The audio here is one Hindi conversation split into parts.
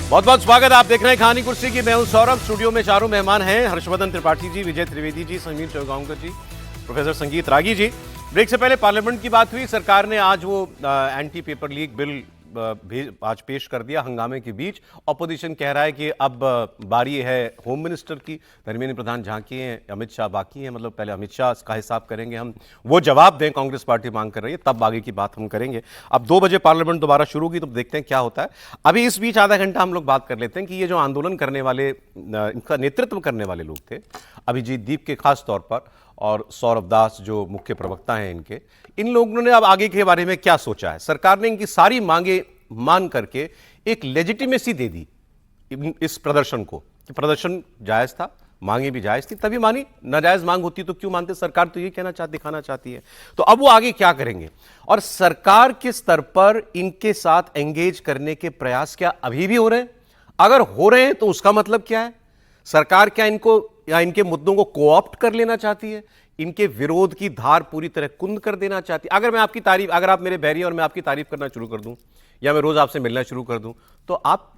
बहुत बहुत स्वागत। आप देख रहे हैं कहानी कुर्सी की। मैं हूं सौरभ। स्टूडियो में चारों मेहमान हैं, हर्षवर्धन त्रिपाठी जी, विजय त्रिवेदी जी, समीर चौगांवकर जी, प्रोफेसर संगीत रागी जी। ब्रेक से पहले पार्लियामेंट की बात हुई। सरकार ने आज वो एंटी पेपर लीक बिल आज पेश कर दिया हंगामे के बीच। ऑपोजिशन कह रहा है कि अब बारी है होम मिनिस्टर की। धर्मेंद्र प्रधान झांकी हैं, अमित शाह बाकी हैं। मतलब पहले अमित शाह का हिसाब करेंगे हम, वो जवाब दें, कांग्रेस पार्टी मांग कर रही है, तब आगे की बात हम करेंगे। अब 2 बजे पार्लियामेंट दोबारा शुरू होगी, तो देखते हैं क्या होता है। अभी इस बीच आधा घंटा हम लोग बात कर लेते हैं कि ये जो आंदोलन करने वाले, इनका नेतृत्व करने वाले लोग थे, अभिजीत दीप के खास तौर पर, और सौरभ दास जो मुख्य प्रवक्ता हैं इनके, इन लोगों ने अब आगे के बारे में क्या सोचा है। सरकार ने इनकी सारी मांगे मान करके एक लेजिटिमेसी दे दी इस प्रदर्शन को, कि प्रदर्शन जायज था, मांगे भी जायज थी, तभी मानी। नाजायज मांग होती तो क्यों मानते। सरकार तो ये दिखाना चाहती है। तो अब वो आगे क्या करेंगे, और सरकार के स्तर पर इनके साथ एंगेज करने के प्रयास क्या अभी भी हो रहे हैं? अगर हो रहे हैं तो उसका मतलब क्या है? सरकार क्या इनको या इनके मुद्दों को कोऑप्ट कर लेना चाहती है? इनके विरोध की धार पूरी तरह कुंद कर देना चाहती है? अगर आप मेरे बैरी और मैं आपकी तारीफ करना शुरू कर दूं, या मैं रोज आपसे मिलना शुरू कर दूं, तो आप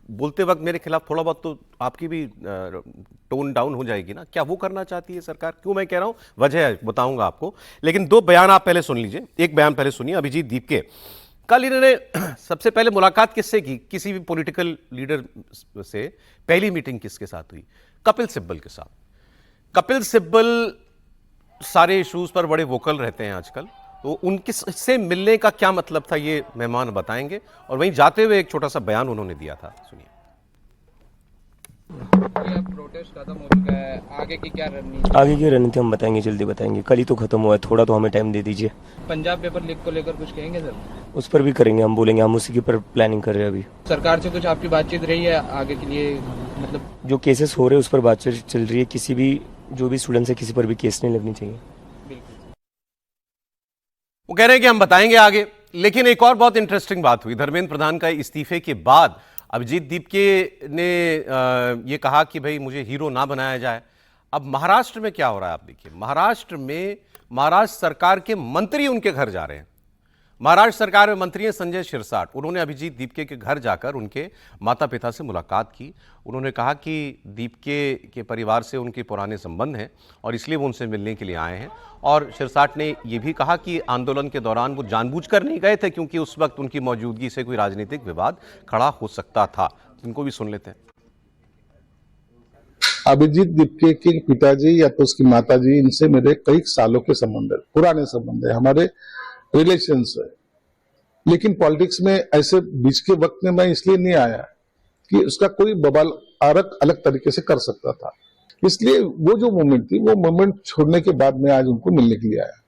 बोलते वक्त मेरे खिलाफ थोड़ा बहुत तो आपकी भी टोन डाउन हो जाएगी ना। क्या वो करना चाहती है सरकार? क्यों मैं कह रहा हूं, वजह है, बताऊंगा आपको। लेकिन 2 बयान आप पहले सुन लीजिए। एक बयान पहले सुनिए अभिजीत दीप के। कल इन्होंने सबसे पहले मुलाकात किससे की? किसी भी पॉलिटिकल लीडर से पहली मीटिंग किसके साथ हुई? कपिल सिब्बल के साथ। कपिल सिब्बल सारे इश्यूज पर बड़े वोकल रहते हैं आजकल, तो उनके से मिलने का क्या मतलब था ये मेहमान बताएंगे। और वहीं जाते हुए एक छोटा सा बयान उन्होंने दिया था, सुनिए। प्रोटेस्ट खत्म हो चुका है, आगे की क्या रणनीति? आगे की रणनीति हम बताएंगे, जल्दी बताएंगे। कल ही तो खत्म हुआ है, थोड़ा तो हमें टाइम दे दीजिए। पंजाब पेपर लीक को लेकर कुछ कहेंगे सर? उस पर भी करेंगे, हम बोलेंगे, हम उसी के ऊपर प्लानिंग कर रहे हैं अभी। सरकार से कुछ आपकी बातचीत रही है आगे के लिए? मतलब जो केसेस हो रहे हैं उस पर बातचीत चल रही है। किसी भी जो भी स्टूडेंट है, किसी पर भी केस नहीं लगनी चाहिए। वो कह रहे हैं कि हम बताएंगे आगे। लेकिन एक और बहुत इंटरेस्टिंग बात हुई। धर्मेंद्र प्रधान का इस्तीफे के बाद अभिजीत दीप के ने ये कहा कि भाई मुझे हीरो ना बनाया जाए। अब महाराष्ट्र में क्या हो रहा है आप देखिए। महाराष्ट्र में महाराष्ट्र सरकार के मंत्री उनके घर जा रहे हैं। महाराष्ट्र सरकार में मंत्री हैं संजय शिरसाट। उन्होंने अभिजीत दीपके के घर जाकर उनके माता पिता से मुलाकात की। उन्होंने कहा कि दीपके के परिवार से उनके पुराने संबंध हैं और इसलिए वो उनसे मिलने के लिए आए हैं। और शिरसाट ने यह भी कहा कि आंदोलन के दौरान वो जानबूझकर नहीं गए थे, क्योंकि उस वक्त उनकी मौजूदगी से कोई राजनीतिक विवाद खड़ा हो सकता था। इनको भी सुन लेते हैं। अभिजीत दीपके के पिताजी या तो उसकी माताजी, इनसे मेरे कई सालों के संबंध है, पुराने संबंध है, हमारे रिलेशंस है। लेकिन पॉलिटिक्स में ऐसे बीच के वक्त में मैं इसलिए नहीं आया कि उसका कोई बवाल अलग तरीके से कर सकता था। इसलिए वो जो मोमेंट थी, वो मोमेंट छोड़ने के बाद मैं आज उनको मिलने के लिए आया।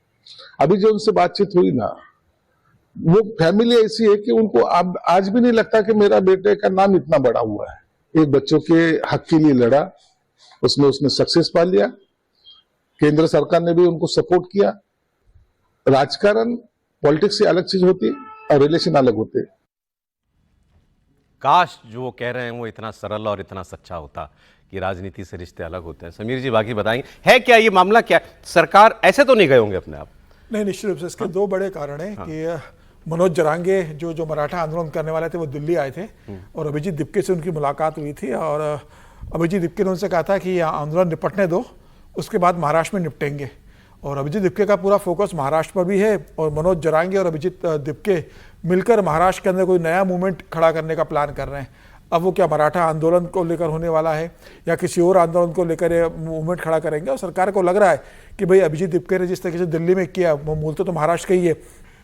अभी जो उनसे बातचीत हुई ना, वो फैमिली ऐसी है कि उनको आज भी नहीं लगता कि मेरा बेटे का नाम इतना बड़ा हुआ है। एक बच्चों के हक के लिए लड़ा, उसमें उसने सक्सेस पा लिया। केंद्र सरकार ने भी उनको सपोर्ट किया। राजकारण पॉलिटिक्स से अलग चीज होती और रिलेशन अलग होते। काश जो वो कह रहे हैं वो इतना सरल और इतना सच्चा होता कि राजनीति से रिश्ते अलग होते हैं। समीर जी बाकी बताएंगे, है क्या ये मामला? क्या सरकार ऐसे तो नहीं गए होंगे अपने आप? नहीं, निश्चित रूप से इसके 2 बड़े कारण हैं कि मनोज जरांगे जो मराठा आंदोलन करने वाले थे, वो दिल्ली आए थे और अभिजीत दीपके से उनकी मुलाकात हुई थी। और अभिजीत दीपके ने उनसे कहा था कि आंदोलन निपटने दो, उसके बाद महाराष्ट्र में निपटेंगे। और अभिजीत दीपके का पूरा फोकस महाराष्ट्र पर भी है। और मनोज जरांगे और अभिजीत दीपके मिलकर महाराष्ट्र के अंदर कोई नया मूवमेंट खड़ा करने का प्लान कर रहे हैं। अब वो क्या मराठा आंदोलन को लेकर होने वाला है या किसी और आंदोलन को लेकर ये मूवमेंट खड़ा करेंगे। और सरकार को लग रहा है कि भाई अभिजीत दीपके ने जिस तरीके से दिल्ली में किया, वो मूल तो महाराष्ट्र का ही है,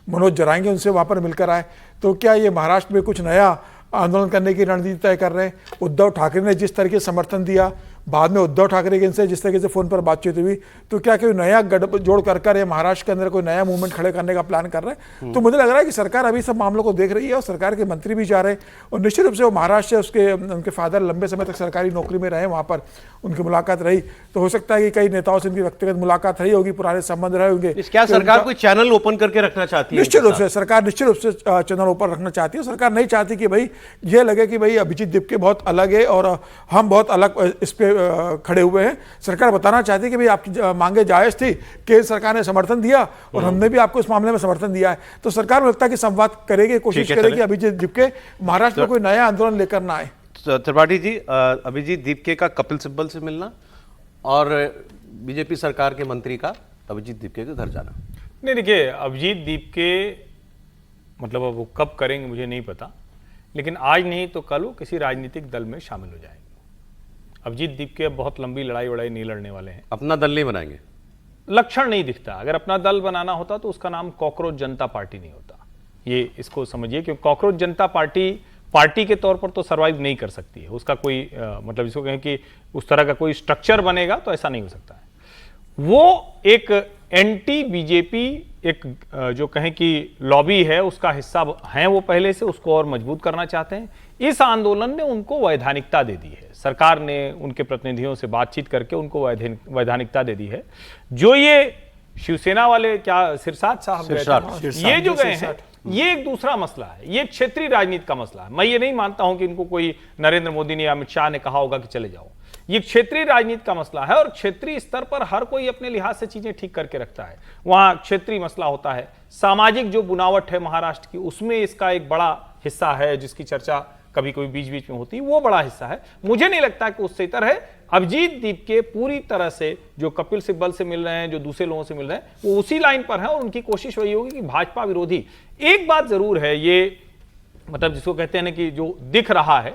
मनोज जरांगे उनसे वहाँ पर मिलकर आए, तो क्या ये महाराष्ट्र में कुछ नया आंदोलन करने की रणनीति तय कर रहे हैं। उद्धव ठाकरे ने जिस तरीके से समर्थन दिया, बाद में उद्धव ठाकरे के इनसे जिस तरीके से फोन पर बातचीत हुई, तो क्या कोई नया गठजोड़ कर ये महाराष्ट्र के अंदर कोई नया मूवमेंट खड़े करने का प्लान कर रहे हैं। तो मुझे लग रहा है कि सरकार अभी सब मामलों को देख रही है और सरकार के मंत्री भी जा रहे हैं। और निश्चित रूप से वो महाराष्ट्र से उनके फादर लंबे समय तक सरकारी नौकरी में रहे, वहाँ पर उनकी मुलाकात रही, तो हो सकता है कि कई नेताओं से उनकी व्यक्तिगत मुलाकात रही होगी, पुराने संबंध रहे होंगे। क्या सरकार कोई चैनल ओपन करके रखना चाहती है? निश्चित रूप से सरकार निश्चित रूप से चैनल ओपन रखना चाहती है। सरकार नहीं चाहती कि भाई ये लगे कि भाई अभिजीत दीपके बहुत अलग है और हम बहुत अलग इस पे खड़े हुए हैं। सरकार बताना चाहती है कि भाई आपकी मांगे जायज थी, केंद्र सरकार ने समर्थन दिया और हमने भी आपको इस मामले में समर्थन दिया है। तो सरकार में लगता है कि संवाद करेगी, कोशिश करेगी अभिजीत दीपके महाराष्ट्र में कोई नया आंदोलन लेकर ना आए। त्रिपाठी जी, अभिजीत दीपके का कपिल सिब्बल से मिलना और बीजेपी सरकार के मंत्री का अभिजीत दीपके के घर जाना। नहीं, देखिए अभिजीत दीपके मतलब अब वो कब करेंगे मुझे नहीं पता, लेकिन आज नहीं तो कल वो किसी राजनीतिक दल में शामिल हो जाएंगे। अभिजीत दीपके अब बहुत लंबी लड़ाई वड़ाई नहीं लड़ने वाले हैं। अपना दल नहीं बनाएंगे? लक्षण नहीं दिखता। अगर अपना दल बनाना होता तो उसका नाम कॉकरोच जनता पार्टी नहीं होता। ये इसको समझिए, क्योंकि कॉकरोच जनता पार्टी के तौर पर तो सर्वाइव नहीं कर सकती है। उसका कोई मतलब इसको कहें कि उस तरह का कोई स्ट्रक्चर बनेगा तो ऐसा नहीं हो सकता है। वो एक एंटी बीजेपी एक जो कहें कि लॉबी है उसका हिस्सा हैं वो पहले से, उसको और मजबूत करना चाहते हैं। इस आंदोलन ने उनको वैधानिकता दे दी है। सरकार ने उनके प्रतिनिधियों से बातचीत करके उनको वैधानिकता दे दी है। जो ये शिवसेना वाले क्या सिरसाट साहब ये जो गए हैं, ये एक दूसरा मसला है। ये क्षेत्रीय राजनीति का मसला है। मैं ये नहीं मानता हूं कि इनको कोई नरेंद्र मोदी ने या अमित शाह ने कहा होगा कि चले जाओ। ये क्षेत्रीय राजनीति का मसला है और क्षेत्रीय स्तर पर हर कोई अपने लिहाज से चीजें ठीक करके रखता है। वहां क्षेत्रीय मसला होता है। सामाजिक जो बुनावट है महाराष्ट्र की, उसमें इसका एक बड़ा हिस्सा है जिसकी चर्चा कभी कभी बीच बीच में होती है, वो बड़ा हिस्सा है। मुझे नहीं लगता कि उससे इतर है। अभिजीत दीपके पूरी तरह से जो कपिल सिब्बल से मिल रहे हैं, जो दूसरे लोगों से मिल रहे हैं, वो उसी लाइन पर है और उनकी कोशिश वही होगी कि भाजपा विरोधी। एक बात जरूर है, ये मतलब जिसको कहते हैं ना कि जो दिख रहा है,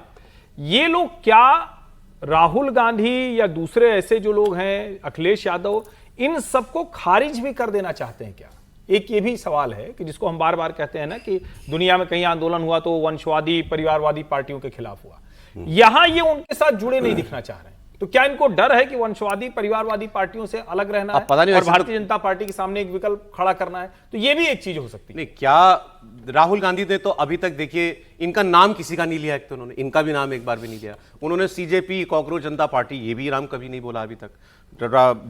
ये लोग क्या राहुल गांधी या दूसरे ऐसे जो लोग हैं, अखिलेश यादव, इन सबको खारिज भी कर देना चाहते हैं क्या? एक ये भी सवाल है कि जिसको हम बार बार कहते हैं ना कि दुनिया में कहीं आंदोलन हुआ तो वंशवादी परिवारवादी पार्टियों के खिलाफ हुआ। यहां ये उनके साथ जुड़े नहीं दिखना चाह रहे हैं। तो क्या इनको डर है कि वंशवादी परिवारवादी पार्टियों से अलग रहना है पता नहीं और भारतीय जनता पार्टी के सामने एक विकल्प खड़ा करना है? तो ये भी एक चीज हो सकती है। नहीं, क्या राहुल गांधी ने तो अभी तक देखिए इनका नाम किसी का नहीं लिया। एक तो उन्होंने इनका भी नाम एक बार भी नहीं लिया। उन्होंने सीजेपी, कॉकरोच जनता पार्टी, ये भी नाम कभी नहीं बोला अभी तक।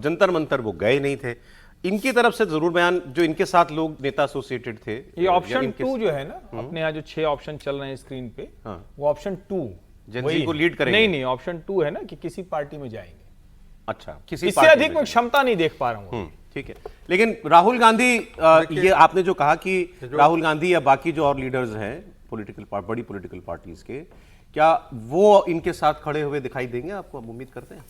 जंतर मंतर वो गए नहीं थे। इनकी तरफ से जरूर बयान, जो इनके साथ लोग नेता एसोसिएटेड थे। ये ऑप्शन 2 जो है ना, अपने यहाँ जो 6 ऑप्शन चल रहे हैं स्क्रीन पे, वो ऑप्शन 2 जनजी को लीड करेंगे। नहीं, ऑप्शन 2 है ना कि किसी पार्टी में जाएंगे। अच्छा, किसी इससे अधिक मैं क्षमता नहीं देख पा रहा हूं। ठीक है, लेकिन राहुल गांधी, ये आपने जो कहा कि राहुल गांधी या बाकी जो और लीडर्स हैं बड़ी पॉलिटिकल पार्टीज के, क्या वो इनके साथ खड़े हुए दिखाई देंगे आपको? आप उम्मीद करते हैं?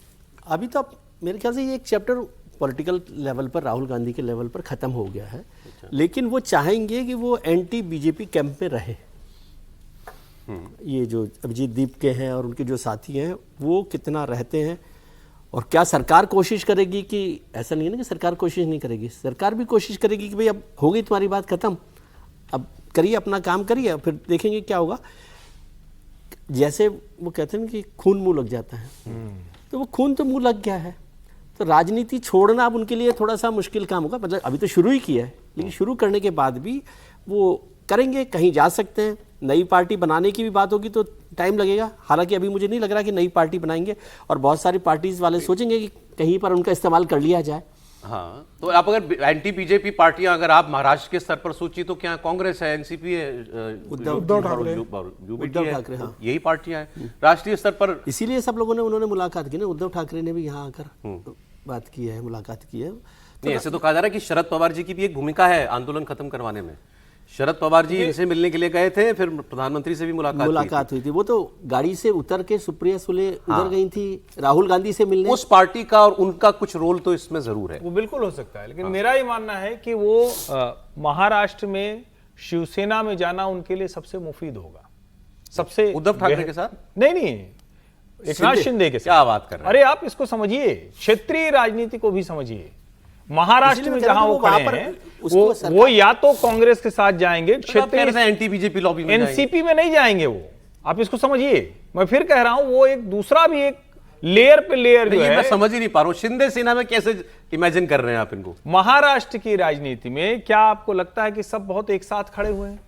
अभी तो मेरे ख्याल से ये एक चैप्टर पॉलिटिकल लेवल पर, राहुल गांधी के लेवल पर खत्म हो गया है। लेकिन वो चाहेंगे कि वो एंटी बीजेपी कैंप में रहे। ये जो अभिजीत दीपके हैं और उनके जो साथी हैं, वो कितना रहते हैं और क्या सरकार कोशिश करेगी कि, ऐसा नहीं है ना कि सरकार कोशिश नहीं करेगी, सरकार भी कोशिश करेगी कि भाई अब हो गई तुम्हारी बात खत्म, अब करिए अपना काम करिए, फिर देखेंगे क्या होगा। जैसे वो कहते हैं कि खून मुंह लग जाता है, तो वो खून तो मुंह लग गया है, तो राजनीति छोड़ना अब उनके लिए थोड़ा सा मुश्किल काम होगा। मतलब अभी तो शुरू ही किया है, लेकिन शुरू करने के बाद भी वो करेंगे, कहीं जा सकते हैं। नई पार्टी बनाने की भी बात होगी तो टाइम लगेगा। हालांकि अभी मुझे नहीं लग रहा कि नई पार्टी बनाएंगे, और बहुत सारी पार्टीज वाले सोचेंगे कि कहीं पर उनका इस्तेमाल कर लिया जाए। हाँ, तो आप अगर एंटी बीजेपी पार्टियां अगर आप महाराष्ट्र के स्तर पर सोची तो क्या कांग्रेस है, एनसीपी है, उद्धव ठाकरे, हाँ, यही पार्टियां हैं राष्ट्रीय स्तर पर। इसीलिए सब लोगों ने उन्होंने मुलाकात की ना, उद्धव ठाकरे ने भी यहाँ आकर बात की है, मुलाकात की है। नहीं, ऐसे तो कहा जा रहा है कि शरद पवार जी की भी एक भूमिका है आंदोलन खत्म करवाने में। शरद पवार जी इनसे मिलने के लिए गए थे, फिर प्रधानमंत्री से भी मुलाकात हुई थी। वो तो गाड़ी से उतर के सुप्रिया सुले उधर गई थी राहुल गांधी से मिलने। उस पार्टी का और उनका कुछ रोल तो इसमें जरूर है। वो बिल्कुल हो सकता है, लेकिन मेरा ये मानना है कि वो महाराष्ट्र में शिवसेना में जाना उनके लिए सबसे मुफीद होगा। सबसे उद्धव ठाकरे के साथ नहीं, एकनाथ शिंदे के साथ। क्या बात कर रहे हैं? अरे आप इसको समझिए, क्षेत्रीय राजनीति को भी समझिए। महाराष्ट्र में जहां वो खड़े हैं, वो या तो कांग्रेस के साथ जाएंगे, क्षेत्रीय एंटी बीजेपी लॉबी में, एनसीपी में नहीं जाएंगे वो। आप इसको समझिए। मैं फिर कह रहा हूं, वो एक दूसरा भी एक लेयर पे लेयर जो है, मैं समझ ही नहीं पा रहा हूं। शिंदे सेना में कैसे इमेजिन कर रहे हैं आप इनको? महाराष्ट्र की राजनीति में क्या आपको लगता है कि सब बहुत एक साथ खड़े हुए हैं?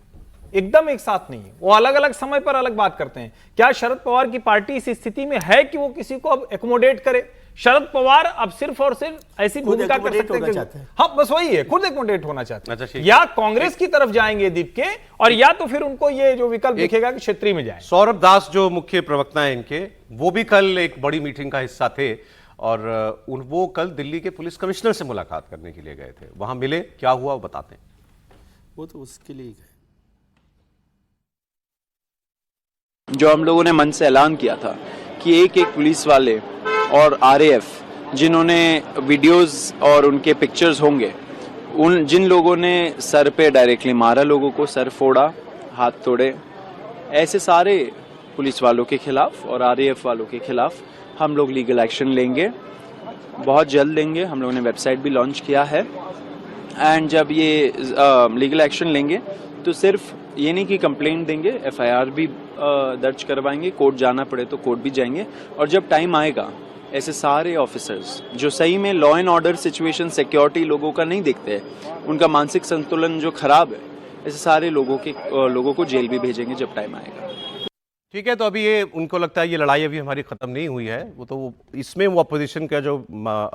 एकदम एक साथ नहीं है। वो अलग अलग समय पर अलग बात करते हैं। क्या शरद पवार की पार्टी इस स्थिति में है कि वो किसी को अब एकोमोडेट करे? शरद पवार अब सिर्फ और सिर्फ ऐसी भूमिका कर सकते हैं। हाँ, बस वही है, खुद एकोमोडेट होना चाहते हैं। अच्छा, या कांग्रेस की तरफ जाएंगे दीपके, और या तो फिर उनको ये जो विकल्प दिखेगा कि क्षेत्रीय में जाए। सौरभ दास जो मुख्य प्रवक्ता है इनके, वो भी कल एक बड़ी मीटिंग का हिस्सा थे और वो कल दिल्ली के पुलिस कमिश्नर से मुलाकात करने के लिए गए थे। वहां मिले, क्या हुआ वो बताते हैं। वो तो उसके लिए गए। जो हम लोगों ने मन से ऐलान किया था कि एक एक पुलिस वाले और आरएएफ जिन्होंने वीडियोस और उनके पिक्चर्स होंगे, उन जिन लोगों ने सर पे डायरेक्टली मारा, लोगों को सर फोड़ा, हाथ तोड़े, ऐसे सारे पुलिस वालों के खिलाफ और आरएएफ वालों के खिलाफ हम लोग लीगल एक्शन लेंगे, बहुत जल्द लेंगे। हम लोगों ने वेबसाइट भी लॉन्च किया है। एंड जब ये लीगल एक्शन लेंगे तो सिर्फ ये नहीं कि कंप्लेंट देंगे, एफआईआर भी दर्ज करवाएंगे, कोर्ट जाना पड़े तो कोर्ट भी जाएंगे। और जब टाइम आएगा, ऐसे सारे ऑफिसर्स जो सही में law and order situation, security लोगों का नहीं देखते हैं, उनका मानसिक संतुलन जो खराब है, ऐसे सारे लोगों को जेल भी भेजेंगे जब टाइम आएगा। ठीक है, तो अभी ये उनको लगता है ये लड़ाई अभी हमारी खत्म नहीं हुई है, वो तो इसमें वो अपोजिशन का जो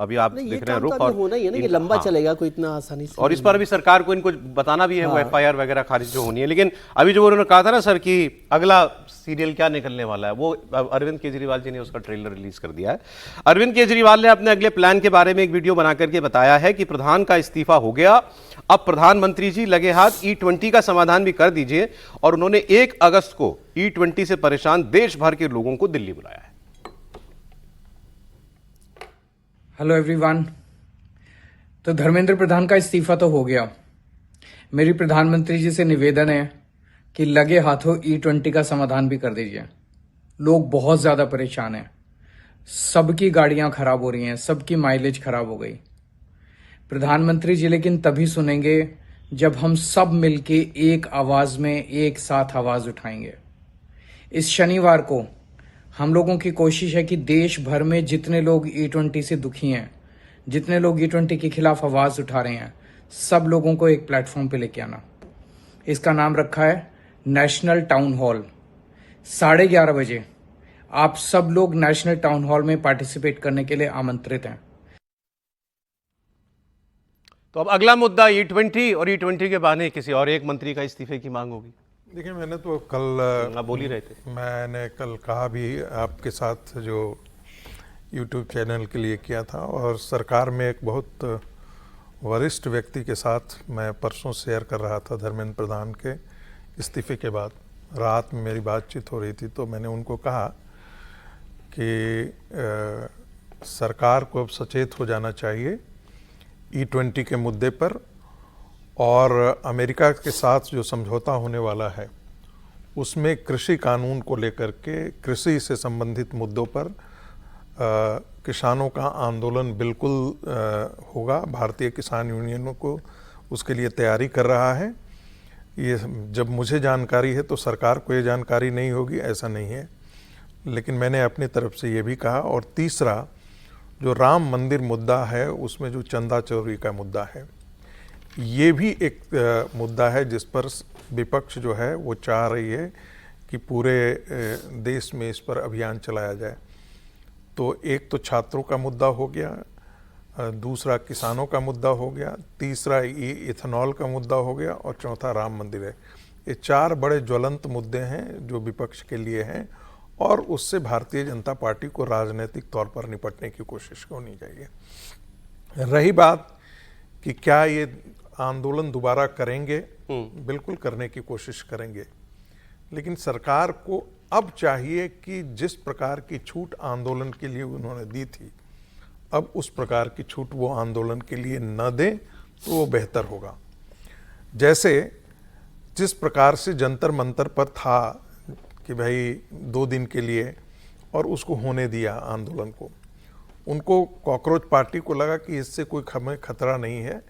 अभी आप देख रहे हैं रुख, और होना ही है ना कि लंबा चलेगा कोई इतना आसानी से, और इस पर अभी सरकार को इनको बताना भी है वो एफआईआर वगैरह खारिज जो होनी है। लेकिन अभी जो उन्होंने कहा था ना सर कि अगला सीरियल क्या निकलने वाला है, वो अरविंद केजरीवाल जी ने उसका ट्रेलर रिलीज कर दिया है। अरविंद केजरीवाल ने अपने अगले प्लान के बारे में एक वीडियो बना करके बताया है कि प्रधान का इस्तीफा हो गया, अब प्रधानमंत्री जी लगे हाथ E20 का समाधान भी कर दीजिए, और उन्होंने 1 अगस्त को E20 से परेशान देश भर के लोगों को दिल्ली बुलाया है। Hello everyone. तो धर्मेंद्र प्रधान का इस्तीफा तो हो गया। मेरी प्रधानमंत्री जी से निवेदन है कि लगे हाथों E20 का समाधान भी कर दीजिए। लोग बहुत ज्यादा परेशान हैं, सबकी गाड़ियां खराब हो रही हैं, सबकी माइलेज खराब हो गई। प्रधानमंत्री जी लेकिन तभी सुनेंगे जब हम सब मिलके एक आवाज में एक साथ आवाज उठाएंगे। इस शनिवार को हम लोगों की कोशिश है कि देश भर में जितने लोग E20 से दुखी हैं, जितने लोग E20 के खिलाफ आवाज उठा रहे हैं, सब लोगों को एक प्लेटफॉर्म पे लेके आना। इसका नाम रखा है नेशनल टाउन हॉल। 11:30 बजे आप सब लोग नेशनल टाउन हॉल में पार्टिसिपेट करने के लिए आमंत्रित हैं। तो अब अगला मुद्दा E20, और E20 के बहाने किसी और एक मंत्री का इस्तीफे की मांग होगी। देखिए, मैंने तो कल आप बोल ही रहे थे, मैंने कल कहा भी आपके साथ जो YouTube चैनल के लिए किया था, और सरकार में एक बहुत वरिष्ठ व्यक्ति के साथ मैं परसों शेयर कर रहा था धर्मेंद्र प्रधान के इस्तीफे के बाद। रात में मेरी बातचीत हो रही थी, तो मैंने उनको कहा कि सरकार को अब सचेत हो जाना चाहिए E20 के मुद्दे पर, और अमेरिका के साथ जो समझौता होने वाला है उसमें कृषि कानून को लेकर के, कृषि से संबंधित मुद्दों पर किसानों का आंदोलन बिल्कुल होगा। भारतीय किसान यूनियनों को उसके लिए तैयारी कर रहा है। ये जब मुझे जानकारी है तो सरकार को ये जानकारी नहीं होगी, ऐसा नहीं है, लेकिन मैंने अपनी तरफ से ये भी कहा। और तीसरा, जो राम मंदिर मुद्दा है, उसमें जो चंदा चोरी का मुद्दा है, ये भी एक मुद्दा है जिस पर विपक्ष जो है वो चाह रही है कि पूरे देश में इस पर अभियान चलाया जाए। तो एक तो छात्रों का मुद्दा हो गया, दूसरा किसानों का मुद्दा हो गया, तीसरा ये इथेनॉल का मुद्दा हो गया, और चौथा राम मंदिर है। ये 4 बड़े ज्वलंत मुद्दे हैं जो विपक्ष के लिए हैं, और उससे भारतीय जनता पार्टी को राजनीतिक तौर पर निपटने की कोशिश होनी चाहिए। रही बात कि क्या ये आंदोलन दोबारा करेंगे, बिल्कुल करने की कोशिश करेंगे, लेकिन सरकार को अब चाहिए कि जिस प्रकार की छूट आंदोलन के लिए उन्होंने दी थी, अब उस प्रकार की छूट वो आंदोलन के लिए न दें तो वो बेहतर होगा। जैसे जिस प्रकार से जंतर मंतर पर था कि भाई 2 दिन के लिए, और उसको होने दिया आंदोलन को, उनको कॉकरोच पार्टी को लगा कि इससे कोई हमें खतरा नहीं है,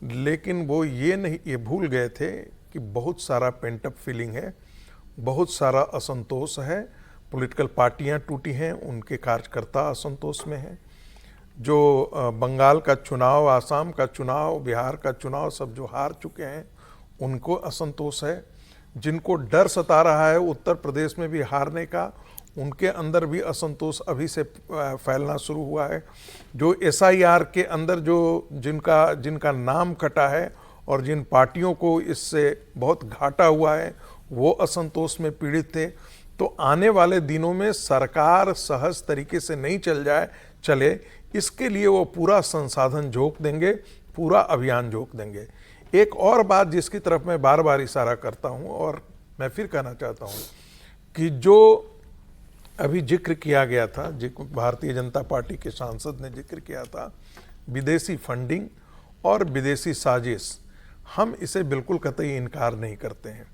लेकिन वो ये भूल गए थे कि बहुत सारा पेंट अप फीलिंग है, बहुत सारा असंतोष है, पॉलिटिकल पार्टियां टूटी हैं, उनके कार्यकर्ता असंतोष में हैं, जो बंगाल का चुनाव, आसाम का चुनाव, बिहार का चुनाव सब जो हार चुके हैं उनको असंतोष है, जिनको डर सता रहा है उत्तर प्रदेश में भी हारने का, उनके अंदर भी असंतोष अभी से फैलना शुरू हुआ है, जो SIR के अंदर जो जिनका नाम कटा है और जिन पार्टियों को इससे बहुत घाटा हुआ है वो असंतोष में पीड़ित थे। तो आने वाले दिनों में सरकार सहज तरीके से नहीं चले, इसके लिए वो पूरा संसाधन झोंक देंगे, पूरा अभियान झोंक देंगे। एक और बात जिसकी तरफ मैं बार बार इशारा करता हूं और मैं फिर कहना चाहता हूं कि जो अभी जिक्र किया गया था, भारतीय जनता पार्टी के सांसद ने जिक्र किया था, विदेशी फंडिंग और विदेशी साजिश, हम इसे बिल्कुल कतई इनकार नहीं करते हैं।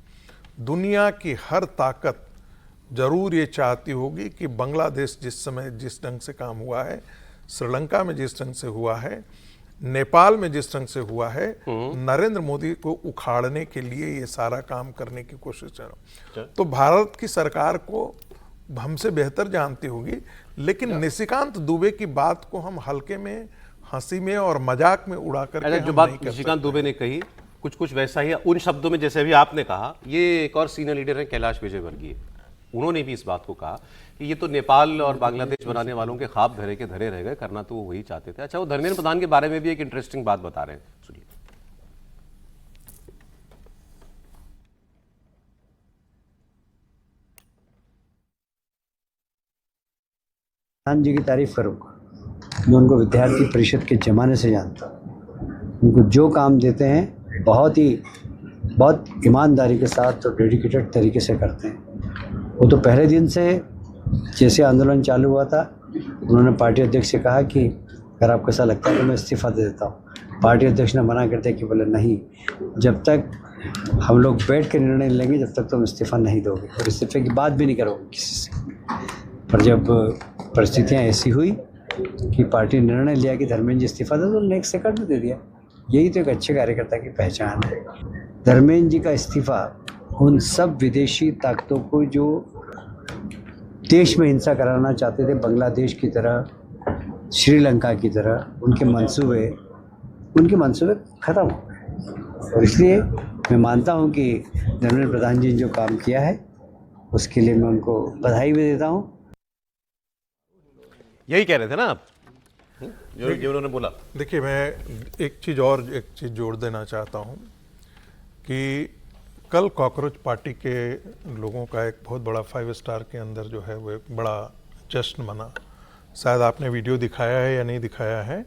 दुनिया की हर ताकत जरूर ये चाहती होगी कि बांग्लादेश जिस समय जिस ढंग से काम हुआ है, श्रीलंका में जिस ढंग से हुआ है, नेपाल में जिस ढंग से हुआ है, नरेंद्र मोदी को उखाड़ने के लिए ये सारा काम करने की कोशिश कर रहा हूं। तो भारत की सरकार को हमसे बेहतर जानती होगी, लेकिन निशिकांत दुबे की बात को हम हल्के में, हंसी में और मजाक में उड़ा करके जो बात निशिकांत दुबे ने कही कुछ वैसा ही उन शब्दों में जैसे अभी आपने कहा। ये एक और सीनियर लीडर है कैलाश विजयवर्गीय, उन्होंने भी इस बात को कहा कि ये तो नेपाल और बांग्लादेश बनाने वालों के ख्वाब धरे के धरे रह गए, करना तो वो वही चाहते थे। अच्छा, वो धर्मेंद्र प्रधान के बारे में भी एक इंटरेस्टिंग बात बता रहे हैं, सुनिए। प्रधान जी की तारीफ करूंगा। मैं उनको विद्यार्थी परिषद के जमाने से जानता हूँ। उनको जो काम देते हैं बहुत ईमानदारी के साथ और डेडिकेटेड तरीके से करते हैं। वो तो पहले दिन से जैसे आंदोलन चालू हुआ था, उन्होंने पार्टी अध्यक्ष से कहा कि अगर आपको ऐसा लगता है तो मैं इस्तीफ़ा दे देता हूँ। पार्टी अध्यक्ष ने मना कर दिया कि बोले नहीं, जब तक हम लोग बैठ के निर्णय लेंगे जब तक तुम इस्तीफ़ा नहीं दोगे और इस्तीफे की बात भी नहीं करोगे किसी से। पर जब परिस्थितियाँ ऐसी हुई कि पार्टी ने निर्णय लिया कि धर्मेंद्र जी इस्तीफा दे, तो नेक्स्ट सेकंड में दे दिया। यही तो एक अच्छे कार्यकर्ता की पहचान है। धर्मेंद्र जी का इस्तीफा उन सब विदेशी ताकतों को जो देश में हिंसा कराना चाहते थे, बांग्लादेश की तरह, श्रीलंका की तरह, उनके मंसूबे खत्म हो गए। और इसलिए मैं मानता हूं कि धर्मेंद्र प्रधान जी ने जो काम किया है उसके लिए मैं उनको बधाई भी देता हूं। यही कह रहे थे ना आप, जो उन्होंने बोला। देखिए, मैं एक चीज़ जोड़ देना चाहता हूं कि कल कॉकरोच पार्टी के लोगों का एक बहुत बड़ा 5 स्टार के अंदर जो है वो एक बड़ा जश्न मना। शायद आपने वीडियो दिखाया है या नहीं दिखाया है,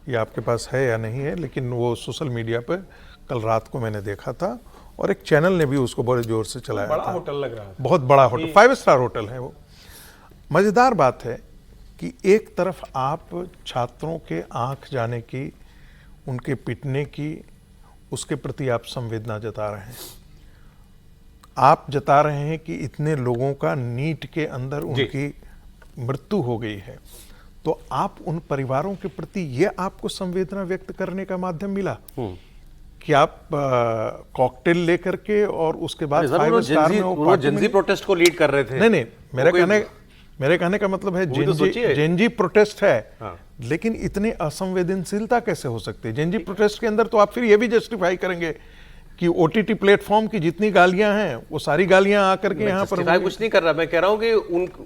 ये आपके पास है या नहीं है, लेकिन वो सोशल मीडिया पर कल रात को मैंने देखा था और एक चैनल ने भी उसको बड़े जोर से चलाया था। बड़ा होटल लग रहा है, बहुत बड़ा होटल, 5 स्टार होटल है वो। मज़ेदार बात है कि एक तरफ आप छात्रों के आंख जाने की, उनके पिटने की, उसके प्रति आप संवेदना जता रहे हैं। आप जता रहे हैं कि इतने लोगों का नीट के अंदर उनकी मृत्यु हो गई है, तो आप उन परिवारों के प्रति ये आपको संवेदना व्यक्त करने का माध्यम मिला कि आप कॉकटेल लेकर के और उसके बाद 5 स्टार में वो जेनजी प्रोटेस्ट को लीड कर रहे थे। नहीं, मेरे कहने का मतलब है जेनजी प्रोटेस्ट है। हाँ। लेकिन इतने असंवेदनशीलता कैसे हो सकती है जेनजी प्रोटेस्ट के अंदर? तो आप फिर ये भी जस्टिफाई करेंगे कि ओटीटी प्लेटफॉर्म की जितनी गालियां हैं वो सारी गालियां आकर के यहाँ पर कुछ नहीं कर रहा। मैं कह रहा हूँ कि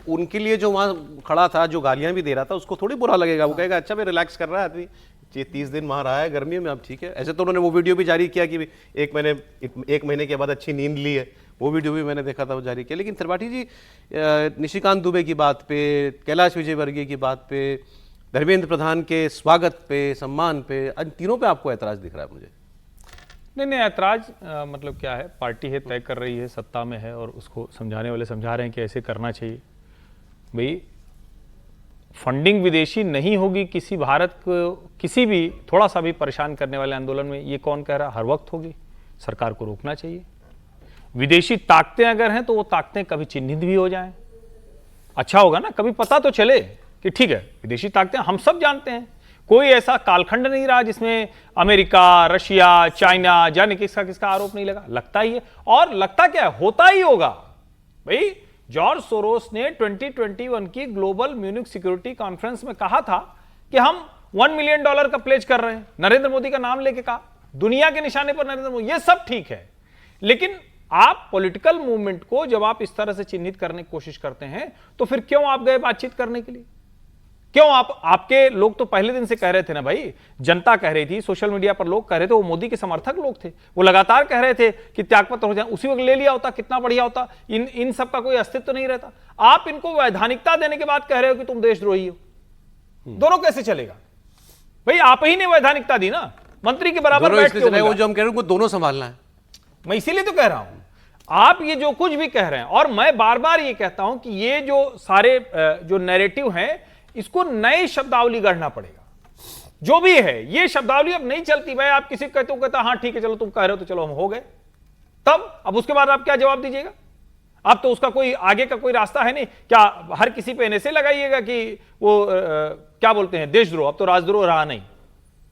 उनके लिए जो वहां खड़ा था, जो गालियां भी दे रहा था, उसको थोड़ी बुरा लगेगा। वो कहेगा अच्छा मैं रिलैक्स कर रहा है आदमी, 30 दिन वहां रहा है गर्मियों में, अब ठीक है। ऐसे तो उन्होंने वो वीडियो भी जारी किया कि एक महीने के बाद अच्छी नींद ली है, वो वीडियो भी मैंने देखा था, वो जारी किया। लेकिन त्रिपाठी जी, निशिकांत दुबे की बात पे, कैलाश विजयवर्गीय की बात पे, धर्मेंद्र प्रधान के स्वागत पे, सम्मान पे, इन तीनों पे आपको ऐतराज दिख रहा है मुझे। नहीं, ऐतराज मतलब क्या है, पार्टी है, तय कर रही है, सत्ता में है और उसको समझाने वाले समझा रहे हैं कि ऐसे करना चाहिए। भाई फंडिंग विदेशी नहीं होगी किसी भारत को किसी भी थोड़ा सा भी परेशान करने वाले आंदोलन में, ये कौन कह रहा? हर वक्त होगी, सरकार को रोकना चाहिए। विदेशी ताकतें अगर हैं तो वो ताकतें कभी चिन्हित भी हो जाएं, अच्छा होगा ना, कभी पता तो चले कि ठीक है विदेशी ताकतें, हम सब जानते हैं कोई ऐसा कालखंड नहीं रहा जिसमें अमेरिका, रशिया, चाइना, जाने किसका आरोप नहीं लगा। लगता ही है, और लगता क्या है, होता ही होगा। भाई जॉर्ज सोरोस ने 2021 की ग्लोबल म्यूनिक सिक्योरिटी कॉन्फ्रेंस में कहा था कि हम $1 मिलियन का प्लेज कर रहे हैं, नरेंद्र मोदी का नाम लेके कहा, दुनिया के निशाने पर नरेंद्र मोदी। ये सब ठीक है, लेकिन आप पॉलिटिकल मूवमेंट को जब आप इस तरह से चिन्हित करने की कोशिश करते हैं तो फिर क्यों आप गए बातचीत करने के लिए? क्यों आपके लोग तो पहले दिन से कह रहे थे ना भाई, जनता कह रही थी, सोशल मीडिया पर लोग कह रहे थे, वो मोदी के समर्थक लोग थे, वो लगातार कह रहे थे कि त्यागपत्र हो जाए। उसी वक्त ले लिया होता कितना बढ़िया होता, इन सब का कोई अस्तित्व नहीं रहता। आप इनको वैधानिकता देने के बाद कह रहे हो कि तुम देशद्रोही हो। दोनों कैसे चलेगा भाई? आप ही ने वैधानिकता दी ना, मंत्री के बराबर बैठ के। वो जो हम कह रहे हैं वो दोनों संभालना है। मैं इसीलिए तो कह रहा हूं, आप ये जो कुछ भी कह रहे हैं, और मैं बार बार ये कहता हूं कि ये जो सारे जो नैरेटिव हैं, इसको नई शब्दावली गढ़ना पड़ेगा। जो भी है ये शब्दावली अब नहीं चलती। भाई आप किसी को कहते हो, कहता हाँ ठीक है चलो तुम कह रहे हो तो चलो हम हो गए, तब अब उसके बाद आप क्या जवाब दीजिएगा? अब तो उसका कोई आगे का कोई रास्ता है नहीं। क्या हर किसी पे ऐसे लगाइएगा कि वो क्या बोलते हैं देशद्रोह? अब तो राजद्रोह रहा नहीं,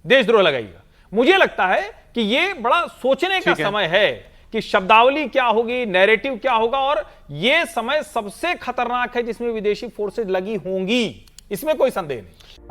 देशद्रोह लगाइएगा। मुझे लगता है कि ये बड़ा सोचने का समय है कि शब्दावली क्या होगी, नैरेटिव क्या होगा, और ये समय सबसे खतरनाक है जिसमें विदेशी फोर्सेज लगी होंगी, इसमें कोई संदेह नहीं।